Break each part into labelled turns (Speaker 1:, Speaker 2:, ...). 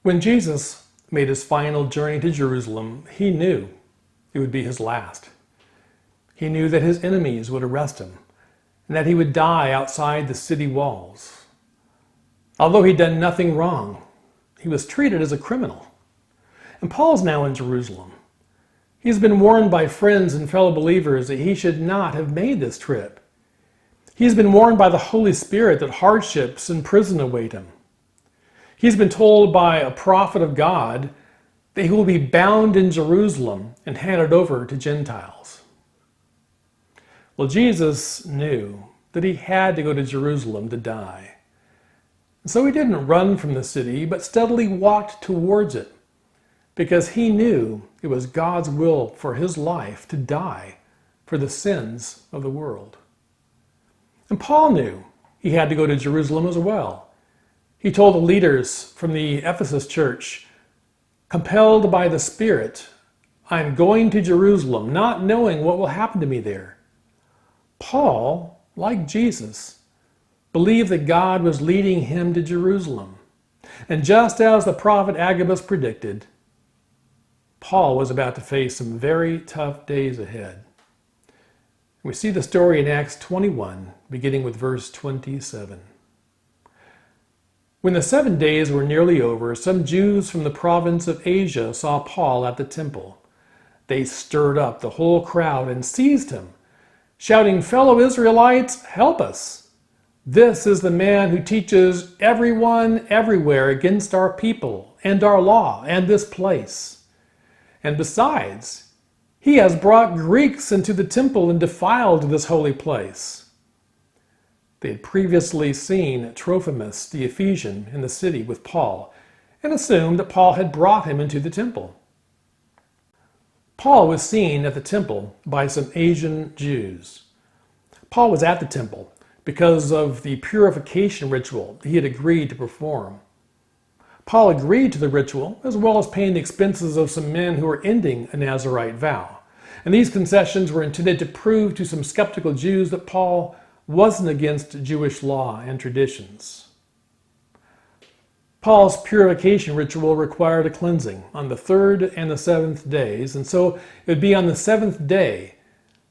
Speaker 1: When Jesus made his final journey to Jerusalem, he knew it would be his last. He knew that his enemies would arrest him and that he would die outside the city walls. Although he'd done nothing wrong, he was treated as a criminal. And Paul's now in Jerusalem. He's been warned by friends and fellow believers that he should not have made this trip. He's been warned by the Holy Spirit that hardships and prison await him. He's been told by a prophet of God that he will be bound in Jerusalem and handed over to Gentiles. Well, Jesus knew that he had to go to Jerusalem to die. So he didn't run from the city, but steadily walked towards it, because he knew it was God's will for his life to die for the sins of the world. And Paul knew he had to go to Jerusalem as well. He told the leaders from the Ephesus church, "Compelled by the Spirit, I'm going to Jerusalem, not knowing what will happen to me there." Paul, like Jesus, believed that God was leading him to Jerusalem. And just as the prophet Agabus predicted, Paul was about to face some very tough days ahead. We see the story in Acts 21, beginning with verse 27. When the 7 days were nearly over, some Jews from the province of Asia saw Paul at the temple. They stirred up the whole crowd and seized him, shouting, "Fellow Israelites, help us! This is the man who teaches everyone everywhere against our people and our law and this place. And besides, he has brought Greeks into the temple and defiled this holy place." They had previously seen Trophimus the Ephesian in the city with Paul and assumed that Paul had brought him into the temple. Paul was seen at the temple by some Asian Jews. Paul was at the temple because of the purification ritual he had agreed to perform. Paul agreed to the ritual, as well as paying the expenses of some men who were ending a Nazirite vow. And these concessions were intended to prove to some skeptical Jews that Paul wasn't against Jewish law and traditions. Paul's purification ritual required a cleansing on the 3rd and the 7th days, and so it would be on the 7th day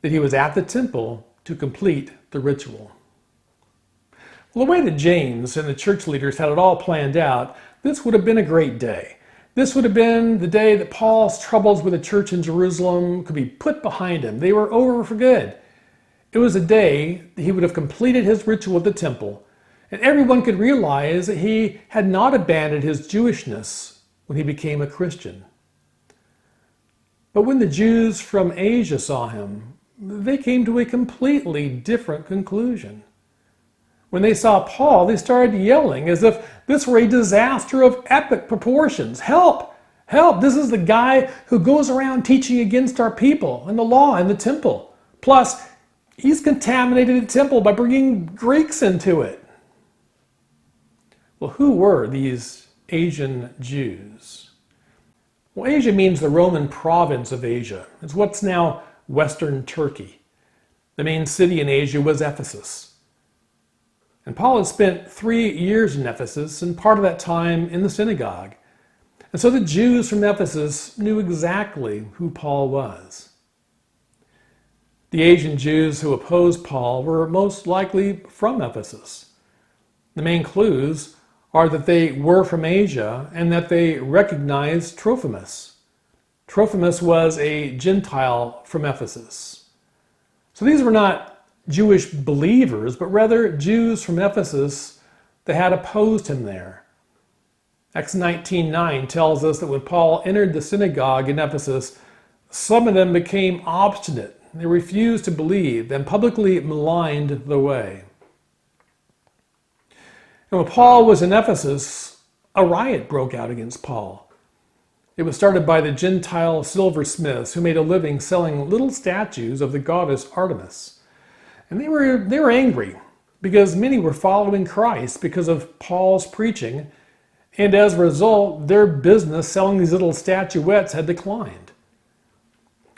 Speaker 1: that he was at the temple to complete the ritual. Well, the way that James and the church leaders had it all planned out, this would have been a great day. This would have been the day that Paul's troubles with the church in Jerusalem could be put behind him. They were over for good. It was a day that he would have completed his ritual at the temple, and everyone could realize that he had not abandoned his Jewishness when he became a Christian. But when the Jews from Asia saw him, they came to a completely different conclusion. When they saw Paul, they started yelling as if this were a disaster of epic proportions. "Help! Help! This is the guy who goes around teaching against our people and the law and the temple. Plus, he's contaminated the temple by bringing Greeks into it." Well, who were these Asian Jews? Well, Asia means the Roman province of Asia. It's what's now Western Turkey. The main city in Asia was Ephesus. And Paul had spent 3 years in Ephesus and part of that time in the synagogue. And so the Jews from Ephesus knew exactly who Paul was. The Asian Jews who opposed Paul were most likely from Ephesus. The main clues are that they were from Asia and that they recognized Trophimus. Trophimus was a Gentile from Ephesus. So these were not Jewish believers, but rather Jews from Ephesus that had opposed him there. Acts 19:9 tells us that when Paul entered the synagogue in Ephesus, some of them became obstinate. They refused to believe and publicly maligned the way. And when Paul was in Ephesus, a riot broke out against Paul. It was started by the Gentile silversmiths who made a living selling little statues of the goddess Artemis. And they were angry because many were following Christ because of Paul's preaching, and as a result, their business selling these little statuettes had declined.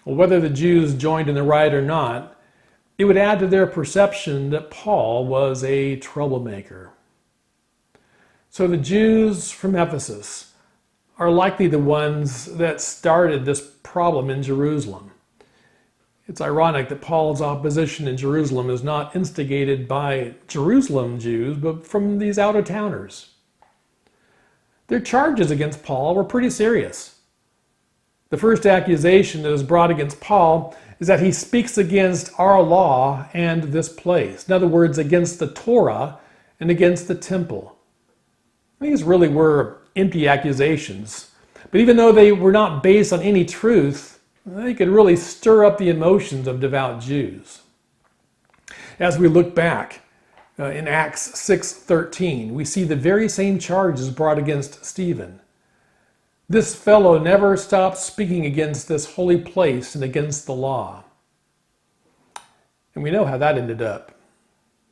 Speaker 1: Well, whether the Jews joined in the riot or not, it would add to their perception that Paul was a troublemaker. So the Jews from Ephesus are likely the ones that started this problem in Jerusalem. It's ironic that Paul's opposition in Jerusalem is not instigated by Jerusalem Jews, but from these out-of-towners. Their charges against Paul were pretty serious. The first accusation that is brought against Paul is that he speaks against our law and this place. In other words, against the Torah and against the temple. These really were empty accusations. But even though they were not based on any truth, they could really stir up the emotions of devout Jews. As we look back in Acts 6:13, we see the very same charges brought against Stephen. This fellow never stopped speaking against this holy place and against the law. And we know how that ended up.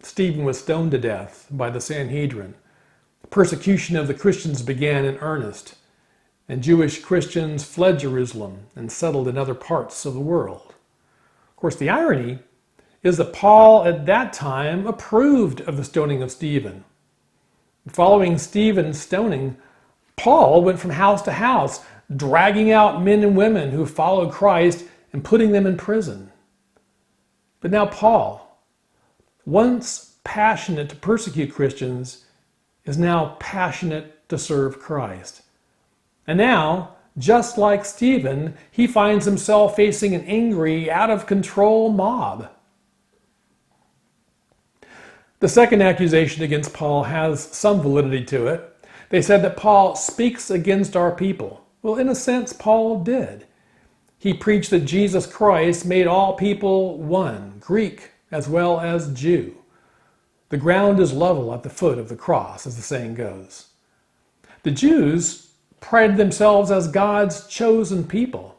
Speaker 1: Stephen was stoned to death by the Sanhedrin. The persecution of the Christians began in earnest, and Jewish Christians fled Jerusalem and settled in other parts of the world. Of course, the irony is that Paul at that time approved of the stoning of Stephen. Following Stephen's stoning, Paul went from house to house, dragging out men and women who followed Christ and putting them in prison. But now Paul, once passionate to persecute Christians, is now passionate to serve Christ. And now, just like Stephen, he finds himself facing an angry, out-of-control mob. The second accusation against Paul has some validity to it. They said that Paul speaks against our people. Well, in a sense, Paul did. He preached that Jesus Christ made all people one, Greek as well as Jew. The ground is level at the foot of the cross, as the saying goes. The Jews prided themselves as God's chosen people.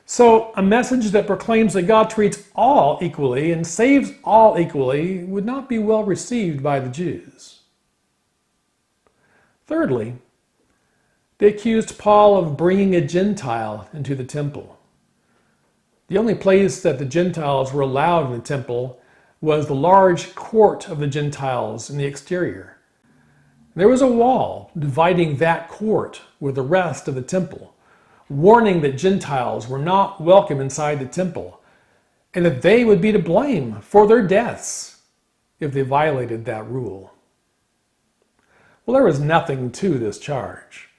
Speaker 1: So a message that proclaims that God treats all equally and saves all equally would not be well received by the Jews. Thirdly, they accused Paul of bringing a Gentile into the temple. The only place that the Gentiles were allowed in the temple was the large court of the Gentiles in the exterior. There was a wall dividing that court with the rest of the temple, warning that Gentiles were not welcome inside the temple, and that they would be to blame for their deaths if they violated that rule. Well, there was nothing to this charge.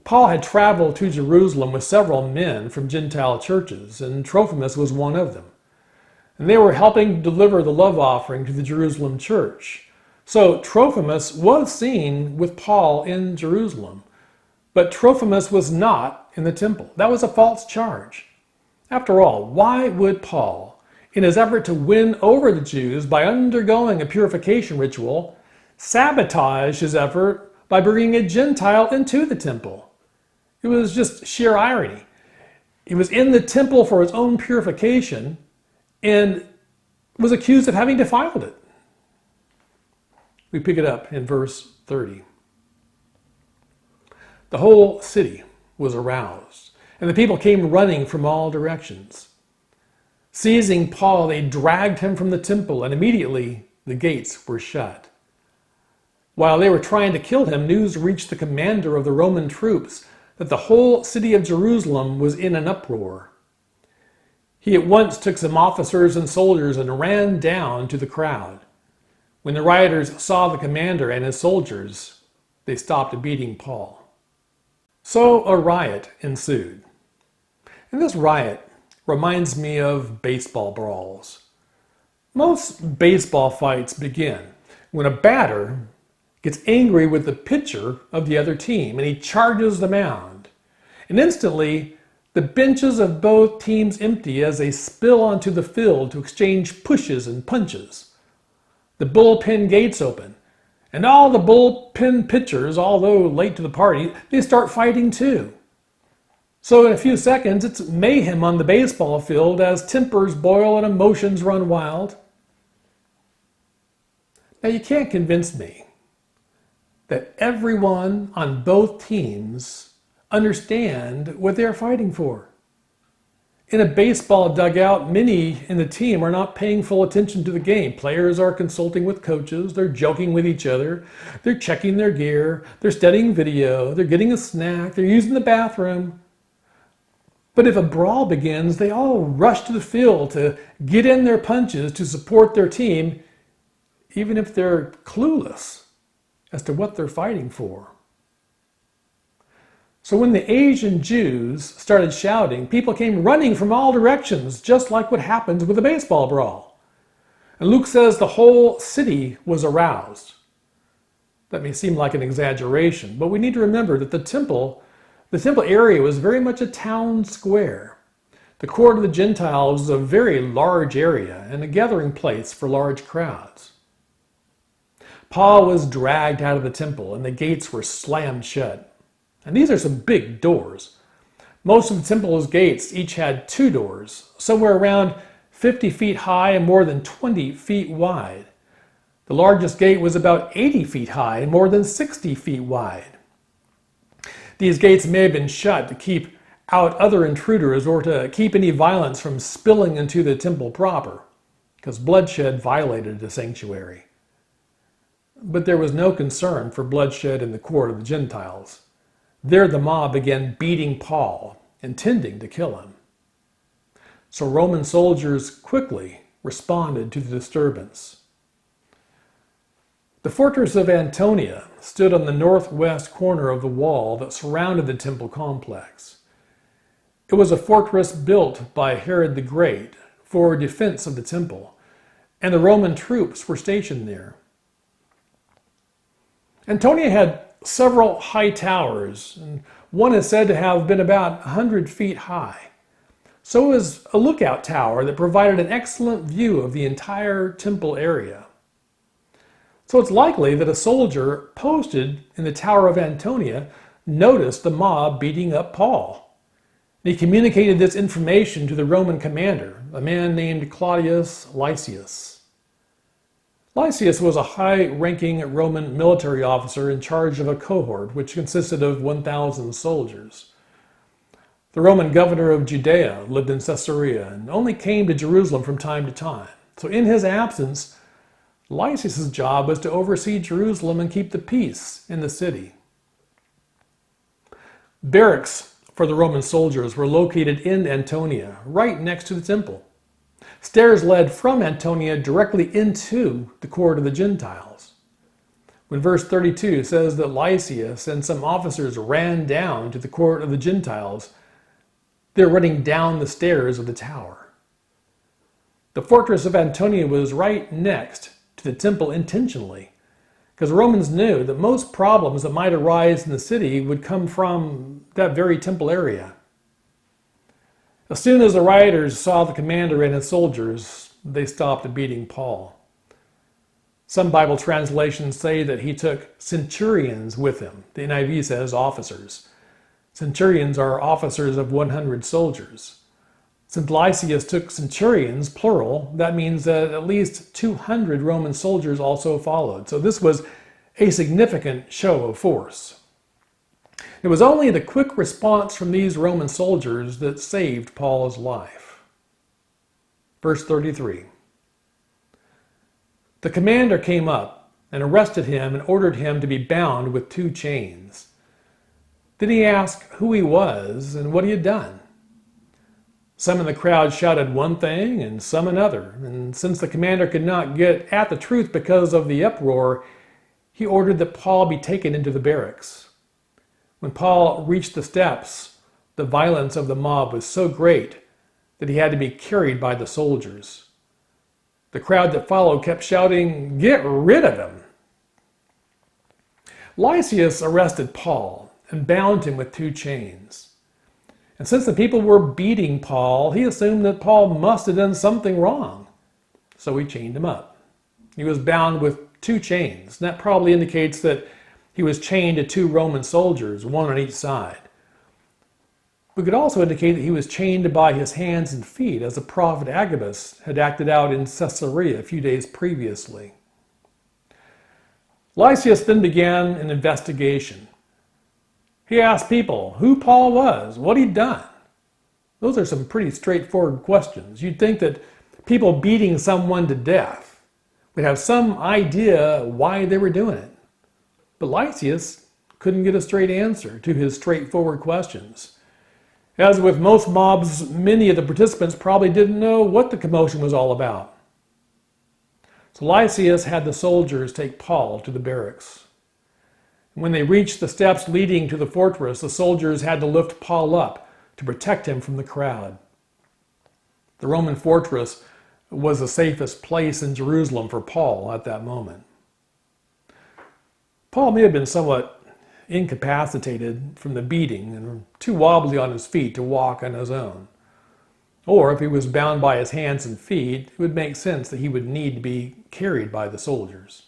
Speaker 1: Paul had traveled to Jerusalem with several men from Gentile churches, and Trophimus was one of them. And they were helping deliver the love offering to the Jerusalem church. So Trophimus was seen with Paul in Jerusalem, but Trophimus was not in the temple. That was a false charge. After all, why would Paul, in his effort to win over the Jews by undergoing a purification ritual, sabotage his effort by bringing a Gentile into the temple? It was just sheer irony. He was in the temple for his own purification and was accused of having defiled it. We pick it up in verse 30. The whole city was aroused, and the people came running from all directions. Seizing Paul, they dragged him from the temple, and immediately the gates were shut. While they were trying to kill him, news reached the commander of the Roman troops that the whole city of Jerusalem was in an uproar. He at once took some officers and soldiers and ran down to the crowd. When the rioters saw the commander and his soldiers, they stopped beating Paul. So a riot ensued. And this riot reminds me of baseball brawls. Most baseball fights begin when a batter gets angry with the pitcher of the other team and he charges the mound. And instantly, the benches of both teams empty as they spill onto the field to exchange pushes and punches. The bullpen gates open, and all the bullpen pitchers, although late to the party, they start fighting too. So in a few seconds, it's mayhem on the baseball field as tempers boil and emotions run wild. Now you can't convince me that everyone on both teams understand what they're fighting for. In a baseball dugout, many in the team are not paying full attention to the game. Players are consulting with coaches, they're joking with each other, they're checking their gear, they're studying video, they're getting a snack, they're using the bathroom. But if a brawl begins, they all rush to the field to get in their punches to support their team, even if they're clueless as to what they're fighting for. So when the Asian Jews started shouting, people came running from all directions, just like what happens with a baseball brawl. And Luke says the whole city was aroused. That may seem like an exaggeration, but we need to remember that the temple area was very much a town square. The court of the Gentiles was a very large area and a gathering place for large crowds. Paul was dragged out of the temple and the gates were slammed shut. And these are some big doors. Most of the temple's gates each had 2 doors, somewhere around 50 feet high and more than 20 feet wide. The largest gate was about 80 feet high and more than 60 feet wide. These gates may have been shut to keep out other intruders or to keep any violence from spilling into the temple proper, because bloodshed violated the sanctuary. But there was no concern for bloodshed in the court of the Gentiles. There the mob began beating Paul, intending to kill him. So Roman soldiers quickly responded to the disturbance. The fortress of Antonia stood on the northwest corner of the wall that surrounded the temple complex. It was a fortress built by Herod the Great for defense of the temple, and the Roman troops were stationed there. Antonia had several high towers, and one is said to have been about 100 feet high. So was a lookout tower that provided an excellent view of the entire temple area. So it's likely that a soldier posted in the Tower of Antonia noticed the mob beating up Paul. He communicated this information to the Roman commander, a man named Claudius Lysias. Lysias was a high-ranking Roman military officer in charge of a cohort which consisted of 1,000 soldiers. The Roman governor of Judea lived in Caesarea and only came to Jerusalem from time to time. So in his absence, Lysias' job was to oversee Jerusalem and keep the peace in the city. Barracks for the Roman soldiers were located in Antonia, right next to the temple. Stairs led from Antonia directly into the court of the Gentiles. When verse 32 says that Lysias and some officers ran down to the court of the Gentiles, they're running down the stairs of the tower. The fortress of Antonia was right next to the temple intentionally, because Romans knew that most problems that might arise in the city would come from that very temple area. As soon as the rioters saw the commander and his soldiers, they stopped beating Paul. Some Bible translations say that he took centurions with him. The NIV says officers. Centurions are officers of 100 soldiers. Since Lysias took centurions, plural, that means that at least 200 Roman soldiers also followed. So this was a significant show of force. It was only the quick response from these Roman soldiers that saved Paul's life. Verse 33. The commander came up and arrested him and ordered him to be bound with 2 chains. Then he asked who he was and what he had done. Some in the crowd shouted one thing and some another, and since the commander could not get at the truth because of the uproar, he ordered that Paul be taken into the barracks. When Paul reached the steps, the violence of the mob was so great that he had to be carried by the soldiers. The crowd that followed kept shouting, "Get rid of him!" Lysias arrested Paul and bound him with 2 chains. And since the people were beating Paul, he assumed that Paul must have done something wrong. So he chained him up. He was bound with 2 chains. And that probably indicates that he was chained to 2 Roman soldiers, one on each side. We could also indicate that he was chained by his hands and feet, as the prophet Agabus had acted out in Caesarea a few days previously. Lysias then began an investigation. He asked people who Paul was, what he'd done. Those are some pretty straightforward questions. You'd think that people beating someone to death would have some idea why they were doing it. But Lysias couldn't get a straight answer to his straightforward questions. As with most mobs, many of the participants probably didn't know what the commotion was all about. So Lysias had the soldiers take Paul to the barracks. When they reached the steps leading to the fortress, the soldiers had to lift Paul up to protect him from the crowd. The Roman fortress was the safest place in Jerusalem for Paul at that moment. Paul may have been somewhat incapacitated from the beating and too wobbly on his feet to walk on his own. Or if he was bound by his hands and feet, it would make sense that he would need to be carried by the soldiers.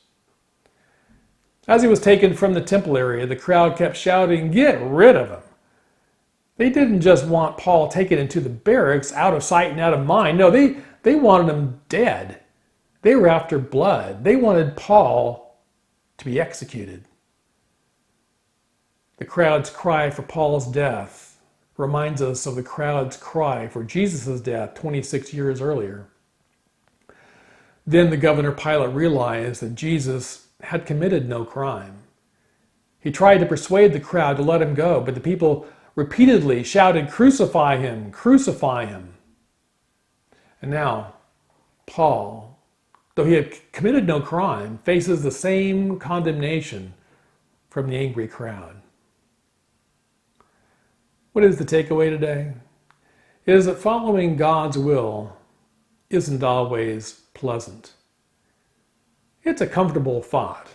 Speaker 1: As he was taken from the temple area, the crowd kept shouting, "Get rid of him!" They didn't just want Paul taken into the barracks, out of sight and out of mind. No, they wanted him dead. They were after blood. They wanted Paul to be executed. The crowd's cry for Paul's death reminds us of the crowd's cry for Jesus' death 26 years earlier. Then the governor Pilate realized that Jesus had committed no crime. He tried to persuade the crowd to let him go, but the people repeatedly shouted, "Crucify him! Crucify him!" And now, Paul, though he had committed no crime, faces the same condemnation from the angry crowd. What is the takeaway today? It is that following God's will isn't always pleasant. It's a comfortable thought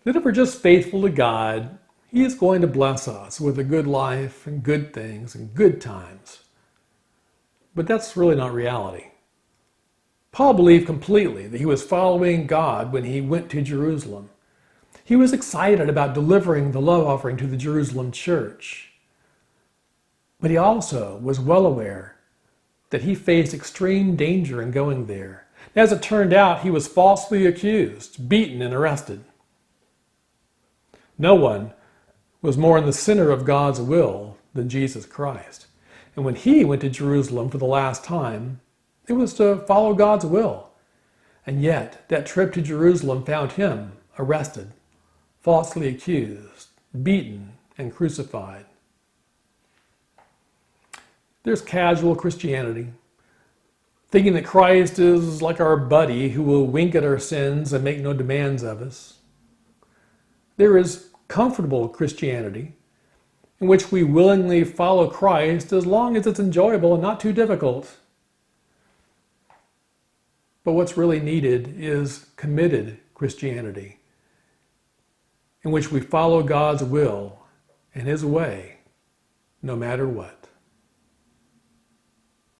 Speaker 1: that if we're just faithful to God, He is going to bless us with a good life and good things and good times. But that's really not reality. Paul believed completely that he was following God when he went to Jerusalem. He was excited about delivering the love offering to the Jerusalem church. But he also was well aware that he faced extreme danger in going there. As it turned out, he was falsely accused, beaten, and arrested. No one was more in the center of God's will than Jesus Christ. And when he went to Jerusalem for the last time, it was to follow God's will. And yet, that trip to Jerusalem found him arrested, falsely accused, beaten, and crucified. There's casual Christianity, thinking that Christ is like our buddy who will wink at our sins and make no demands of us. There is comfortable Christianity, in which we willingly follow Christ as long as it's enjoyable and not too difficult. But what's really needed is committed Christianity, in which we follow God's will and His way, no matter what.